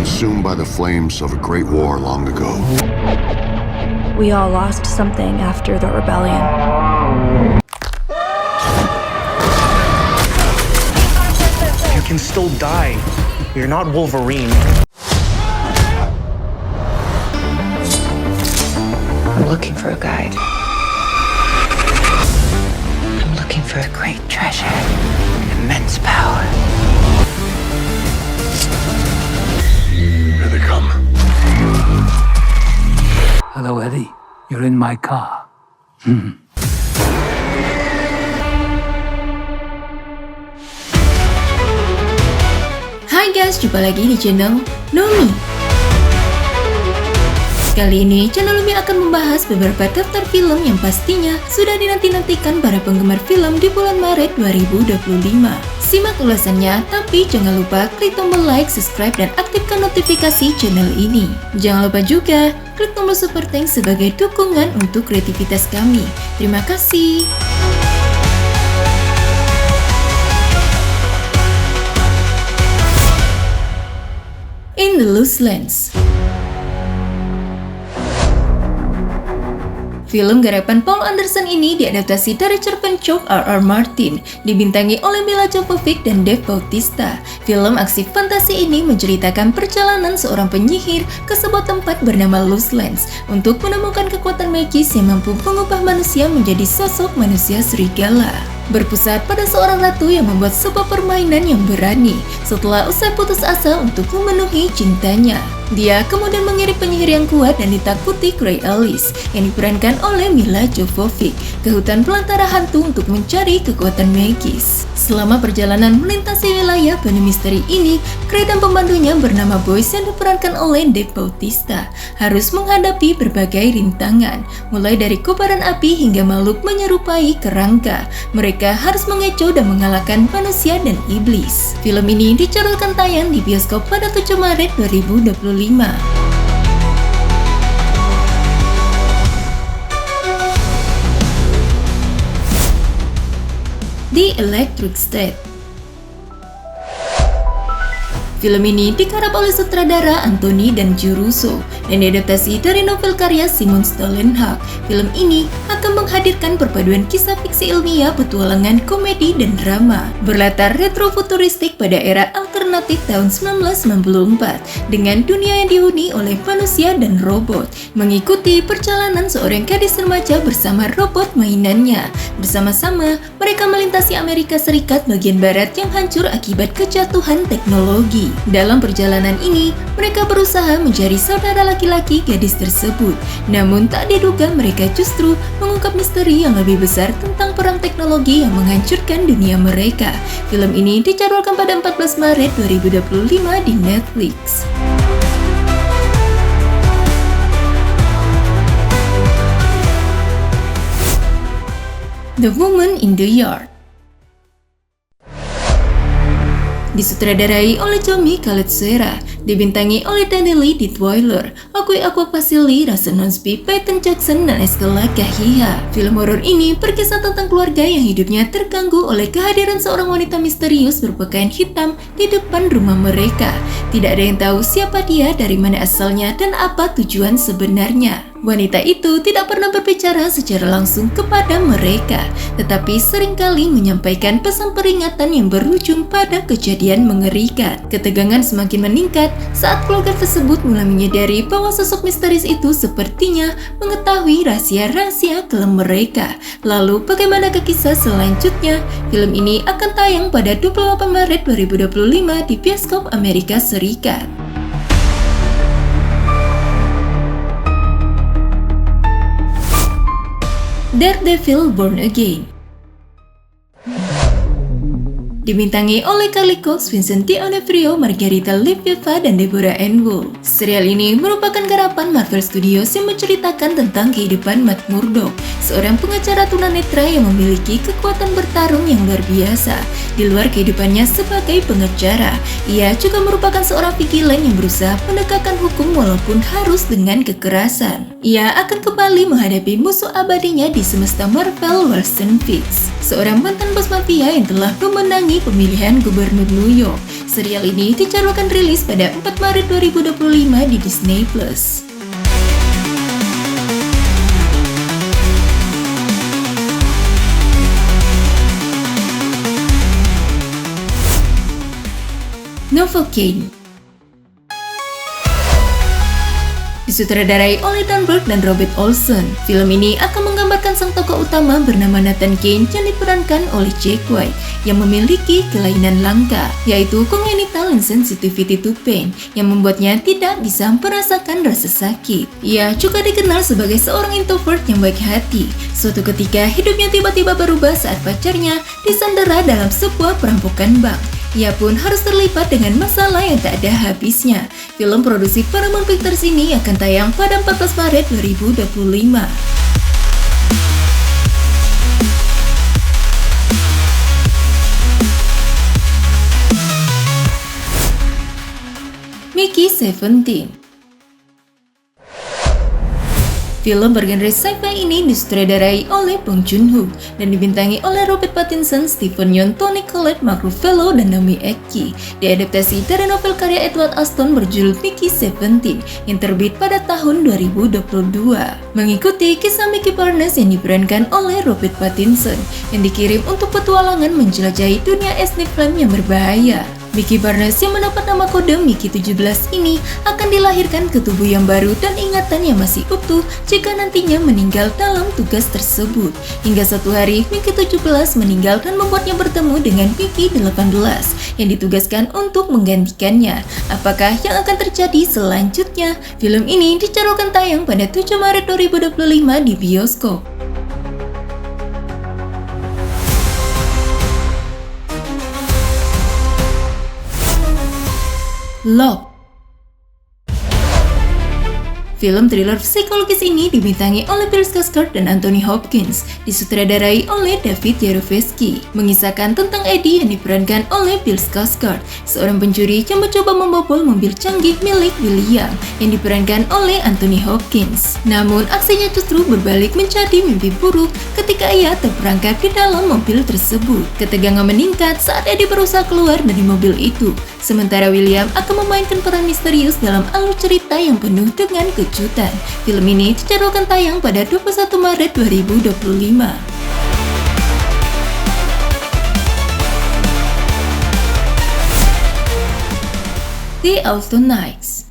consumed by the flames of a great war long ago. We all lost something after the rebellion. You can still die. You're not Wolverine. I'm looking for a guide. I'm looking for a great treasure, immense power. Here they come. Hello, Eddie. You're in my car. Hai guys, jumpa lagi di channel Nomi. Kali ini channel Nomi akan membahas beberapa daftar film yang pastinya sudah dinanti-nantikan para penggemar film di bulan Maret 2025. Simak ulasannya, tapi jangan lupa klik tombol like, subscribe, dan aktifkan notifikasi channel ini. Jangan lupa juga klik tombol super thanks sebagai dukungan untuk kreativitas kami. Terima kasih. In the Loose Lands. Film garapan Paul Anderson ini diadaptasi dari cerpen George R.R. Martin, dibintangi oleh Mila Jovovich dan Dave Bautista. Film aksi fantasi ini menceritakan perjalanan seorang penyihir ke sebuah tempat bernama Loose Lands untuk menemukan kekuatan magis yang mampu mengubah manusia menjadi sosok manusia serigala. Berpusat pada seorang ratu yang membuat sebuah permainan yang berani setelah usai putus asa untuk memenuhi cintanya. Dia kemudian mengirim penyihir yang kuat dan ditakuti Grey Alice yang diperankan oleh Mila Jovovich ke hutan belantara hantu untuk mencari kekuatan magis. Selama perjalanan melintasi wilayah penuh misteri ini, Grey dan pembantunya bernama Boyce yang diperankan oleh Dave Bautista harus menghadapi berbagai rintangan, mulai dari kobaran api hingga makhluk menyerupai kerangka. Mereka harus mengecoh dan mengalahkan manusia dan iblis. Film ini dijadwalkan tayang di bioskop pada 7 Maret 2025. The Electric State. Film ini digarap oleh sutradara Anthony dan Joe Russo dan diadaptasi dari novel karya Simon Stollenhag. Film ini akan menghadirkan perpaduan kisah fiksi ilmiah, petualangan, komedi, dan drama. Berlatar retrofuturistik pada era alternatif tahun 1994 dengan dunia yang dihuni oleh manusia dan robot, mengikuti perjalanan seorang gadis remaja bersama robot mainannya. Bersama-sama, mereka melintasi Amerika Serikat bagian barat yang hancur akibat kejatuhan teknologi. Dalam perjalanan ini, mereka berusaha mencari saudara laki-laki gadis tersebut. Namun tak diduga mereka justru mengungkap misteri yang lebih besar tentang perang teknologi yang menghancurkan dunia mereka. Film ini dijadwalkan pada 14 Maret 2025 di Netflix. The Woman in the Yard. Disutradarai oleh Jamie Khaled Serra, dibintangi oleh Danielle Deadwyler, Akui Aquapasili, Russell Hornsby, Peyton Jackson, dan Estella Kahiha. Film horor ini berkisah tentang keluarga yang hidupnya terganggu oleh kehadiran seorang wanita misterius berpakaian hitam di depan rumah mereka. Tidak ada yang tahu siapa dia, dari mana asalnya, dan apa tujuan sebenarnya. Wanita itu tidak pernah berbicara secara langsung kepada mereka, tetapi seringkali menyampaikan pesan peringatan yang berujung pada kejadian mengerikan. Ketegangan semakin meningkat saat keluarga tersebut mulai menyadari bahwa sosok misterius itu sepertinya mengetahui rahasia-rahasia kelam mereka. Lalu bagaimana kisah selanjutnya? Film ini akan tayang pada 28 Maret 2025 di bioskop Amerika Serikat. Daredevil Born Again. Dibintangi oleh Carly Cox, Vincent D'Onofrio, Margarita Livieva, dan Deborah Ann Woll. Serial ini merupakan garapan Marvel Studios yang menceritakan tentang kehidupan Matt Murdock, seorang pengacara tunanetra yang memiliki kekuatan bertarung yang luar biasa. Di luar kehidupannya sebagai pengacara, ia juga merupakan seorang vigilan yang berusaha menegakkan hukum walaupun harus dengan kekerasan. Ia akan kembali menghadapi musuh abadinya di semesta Marvel, Wilson Fisk, seorang mantan bos mafia yang telah memenangi pemilihan gubernur New York. Serial ini dijadwalkan rilis pada 4 Maret 2025 di Disney+. Novocaine disutradarai oleh Dan Burke dan Robert Olson. Film ini akan menggambarkan sang tokoh utama bernama Nathan Kane yang diperankan oleh Jack White yang memiliki kelainan langka, yaitu congenital insensitivity to pain yang membuatnya tidak bisa merasakan rasa sakit. Ia juga dikenal sebagai seorang introvert yang baik hati. Suatu ketika hidupnya tiba-tiba berubah saat pacarnya disandera dalam sebuah perampokan bank. Ia pun harus terlibat dengan masalah yang tak ada habisnya. Film produksi Paramount Pictures ini akan tayang pada 14 Maret 2025. Mickey 17. Film bergenre sci-fi ini disutradarai oleh Bong Joon-ho dan dibintangi oleh Robert Pattinson, Steven Yeun, Toni Collette, Mark Ruffalo, dan Naomi Ackie. Diadaptasi dari novel karya Edward Ashton berjudul Mickey 17 yang terbit pada tahun 2022. Mengikuti kisah Mickey Barnes yang diperankan oleh Robert Pattinson yang dikirim untuk petualangan menjelajahi dunia es flame yang berbahaya. Mickey Barnes yang mendapat nama kode Mickey 17 ini akan dilahirkan ke tubuh yang baru dan ingatan yang masih utuh jika nantinya meninggal dalam tugas tersebut. Hingga suatu hari, Mickey 17 meninggal dan membuatnya bertemu dengan Mickey 18 yang ditugaskan untuk menggantikannya. Apakah yang akan terjadi selanjutnya? Film ini dijadwalkan tayang pada 7 Maret 2025 di bioskop. Love. Film thriller psikologis ini dibintangi oleh Bill Skarsgård dan Anthony Hopkins, disutradarai oleh David Yarovesky, mengisahkan tentang Eddie yang diperankan oleh Bill Skarsgård, seorang pencuri yang mencoba membobol mobil canggih milik William yang diperankan oleh Anthony Hopkins. Namun aksinya justru berbalik menjadi mimpi buruk ketika ia terperangkap di dalam mobil tersebut. Ketegangan meningkat saat Eddie berusaha keluar dari mobil itu, sementara William akan memainkan peran misterius dalam alur cerita yang penuh dengan kejutan. Film ini dijadwalkan tayang pada 21 Maret 2025. The Autumn Nights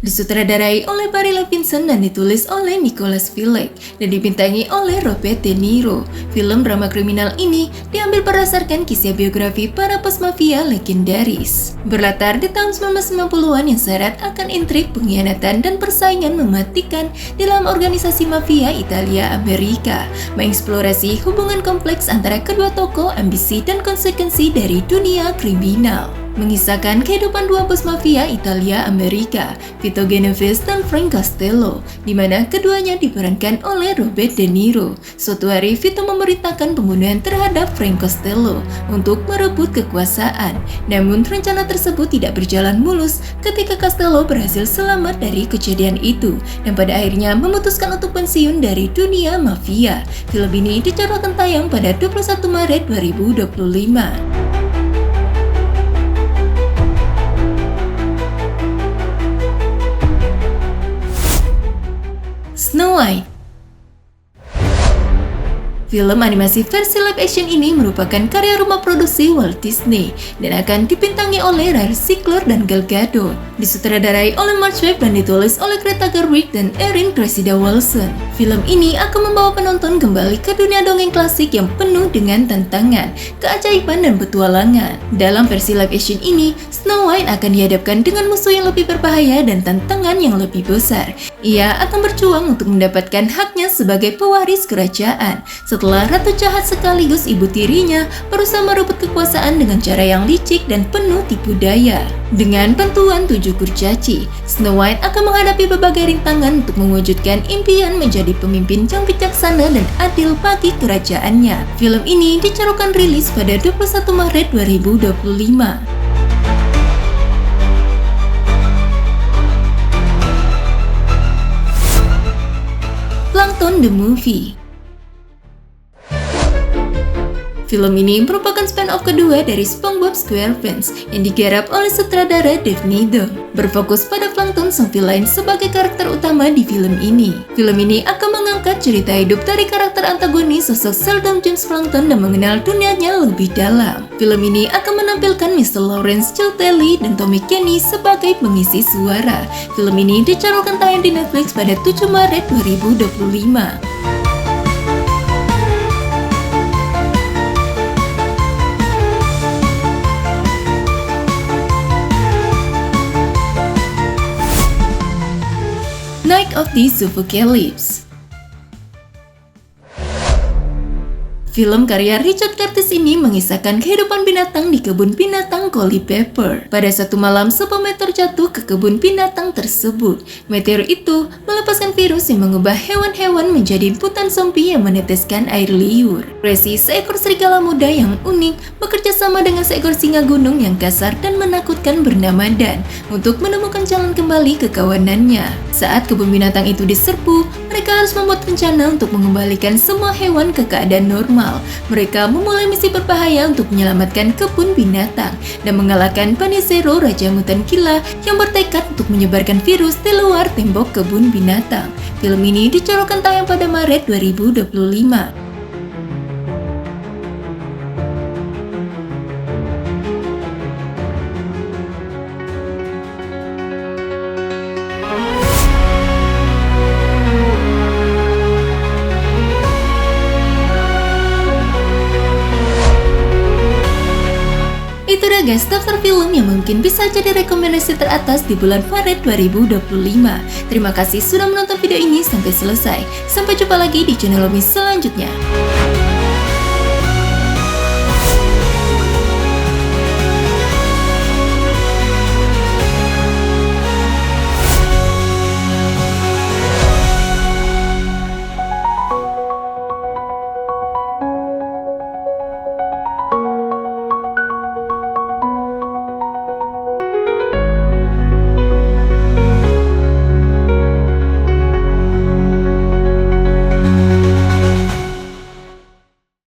disutradarai oleh Barry Levinson dan ditulis oleh Nicholas Pilegg dan dibintangi oleh Robert De Niro. Film drama kriminal ini diambil berdasarkan kisah biografi para bos mafia legendaris. Berlatar di tahun 1990-an yang syarat akan intrik, pengkhianatan, dan persaingan mematikan dalam organisasi mafia Italia Amerika, mengeksplorasi hubungan kompleks antara kedua tokoh, ambisi dan konsekuensi dari dunia kriminal. Mengisahkan kehidupan dua bos mafia Italia Amerika, Vito Genovese dan Frank Costello, di mana keduanya diperankan oleh Robert De Niro. Suatu hari, Vito memerintahkan pembunuhan terhadap Frank Costello untuk merebut kekuasaan. Namun, rencana tersebut tidak berjalan mulus ketika Costello berhasil selamat dari kejadian itu dan pada akhirnya memutuskan untuk pensiun dari dunia mafia. Film ini dijadwalkan tayang pada 21 Maret 2025. Snow White. Film animasi versi live action ini merupakan karya rumah produksi Walt Disney dan akan dibintangi oleh Ryan Coogler dan Gal Gadot, disutradarai oleh Mark Webb dan ditulis oleh Greta Gerwig dan Erin Cressida Wilson. Film ini akan membawa penonton kembali ke dunia dongeng klasik yang penuh dengan tantangan, keajaiban, dan petualangan. Dalam versi live action ini, Snow White akan dihadapkan dengan musuh yang lebih berbahaya dan tantangan yang lebih besar. Ia akan berjuang untuk mendapatkan haknya sebagai pewaris kerajaan setelah ratu jahat sekaligus ibu tirinya berusaha merebut kekuasaan dengan cara yang licik dan penuh tipu daya. Dengan bantuan 7 kurcaci, Snow White akan menghadapi berbagai rintangan untuk mewujudkan impian menjadi pemimpin yang bijaksana dan adil bagi kerajaannya. Film ini dijadwalkan rilis pada 21 Maret 2025. Plankton the Movie. Film ini merupakan spin-off kedua dari SpongeBob SquarePants yang digarap oleh sutradara Dave Needham. Berfokus pada Plankton sang villain sebagai karakter utama di film ini. Film ini akan mengangkat cerita hidup dari karakter antagonis sosok Sheldon James Plankton dan mengenal dunianya lebih dalam. Film ini akan menampilkan Mr. Lawrence Chiarelli dan Tommy Kenny sebagai pengisi suara. Film ini dicanangkan tayang di Netflix pada 7 Maret 2025. Night of the Zoopocalypse. Film karya Richard Curtis ini mengisahkan kehidupan binatang di kebun binatang Culpeper. Pada suatu malam, sebuah meteor jatuh ke kebun binatang tersebut. Meteor itu melepaskan virus yang mengubah hewan-hewan menjadi inputan zombie yang meneteskan air liur. Resi, seekor serigala muda yang unik, bekerja sama dengan seekor singa gunung yang kasar dan menakutkan bernama Dan untuk menemukan jalan kembali ke kawanannya. Saat kebun binatang itu diserbu, mereka harus membuat rencana untuk mengembalikan semua hewan ke keadaan normal. Mereka memulai misi berbahaya untuk menyelamatkan kebun binatang dan mengalahkan Panicero, Raja Mutan Gila yang bertekad untuk menyebarkan virus di luar tembok kebun binatang. Film ini dicanangkan tayang pada Maret 2025. Itu dah guys, daftar film yang mungkin bisa jadi rekomendasi teratas di bulan Maret 2025. Terima kasih sudah menonton video ini sampai selesai. Sampai jumpa lagi di channel Omi selanjutnya.